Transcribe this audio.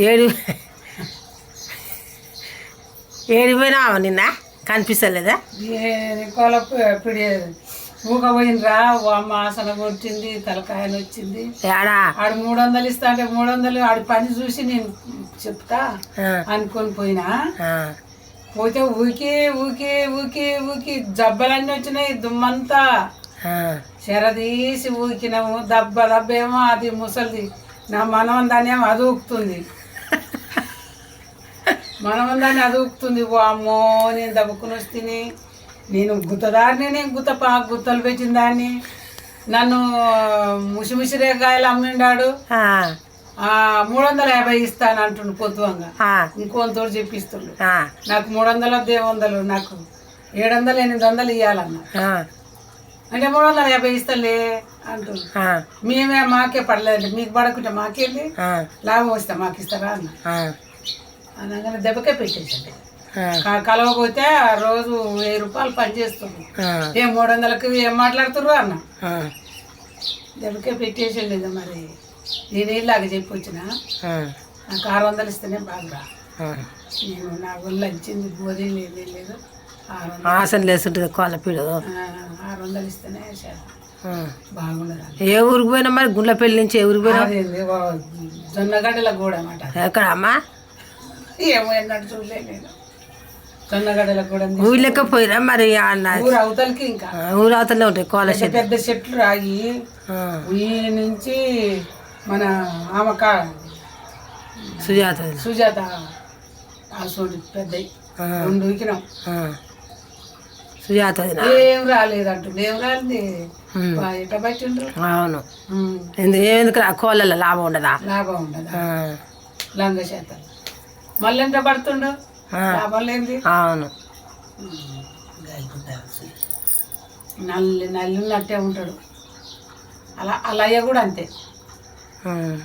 ఏడు ఏడిపోయినావా నిన్న కనిపిస్తలేదా? కొలపిడి ఊకపోయినరా అమ్మ ఆసన కొట్టింది, తలకాయలు వచ్చింది. ఏడా ఆడు 300 ఇస్తా అంటే 300 ఆడి పని చూసి నేను చెప్తా అనుకొని పోయినా. పోతే ఊకి ఊకి ఊకి ఊకి జబ్బలన్నీ వచ్చినాయి, దుమ్మంతా చెరదీసి ఊకినాము. దెబ్బేమో అది ముసలిది నా మనవందాన్నేమో అది ఊకుతుంది, మనవందాన్ని అది ఊకుతుంది. అమ్మో నేను దబ్బుకుని వస్తుంది. నేను గుత్తదారిని, నేను గుత్తలు పెట్టిన దాన్ని. నన్ను ముసిముసి రేగాయలు అమ్మిండాడు. 350 ఇస్తాను అంటుండు పొద్దువంగా. ఇంకొంతోడు చెప్పిస్తుండు. నాకు 300 100, నాకు 700 800 ఇవ్వాలన్నా. అంటే 350 ఇస్తలే అంటుండు. మేమే మాకే పడలేదు, మీకు పడకుంటే మాకేంటి లాభం వస్తే మాకు ఇస్తారా అన్న. అనగానే దెబ్బకే పెట్టేసండి. కలవకపోతే రోజు 1000 రూపాయలు పని చేస్తుంది. 300కి ఏం మాట్లాడుతుర్రు అన్న. దెబ్బకే పెట్టేసండి. మరి నేనేలాగా చెప్పి వచ్చిన నాకు 600 ఇస్తేనే బాగా. నేను నా ఒళ్ళు వచ్చింది, బోధి లేదు, 600 ఆసన లేస్తుంటుంది కోలపీడు. 600 ఇస్తేనే బాగుండదు. ఏ ఊరికి పోయినా మరి? గుండ్లపల్లి నుంచి ఏ ఊరికి పోయినా? జొన్నగడ్డల గూడ అన్నమాట. ఎక్కడమ్మా? ఏమో ఎన్నట్టు చూడలే నేను. జొన్నగడ్డల కూడా ఊళ్ళెక్క పోయినా మరి? ఊరు అవతలకి, ఇంకా ఊరు అవతలే ఉంటాయి కోల చెట్లు, పెద్ద చెట్లు రాగి. ఈ నుంచి మన ఆమెక సుజాత చూడు పెద్ద 2 వీకినాం. సుజాత ఏం రాలేదు అంటుంది. ఏం రాలేదు ఎట్ట పట్టిండ్రు. అవును, ఎందుకు కోళ్ళలో లాభం ఉండదా? లాభం ఉండదా? లంగ చేత మళ్ళీ ఎంత పడుతుండు, లాభం లేనిది. అవును, నల్లి ఉన్నట్టే ఉంటాడు. అలా అలా కూడా అంతే.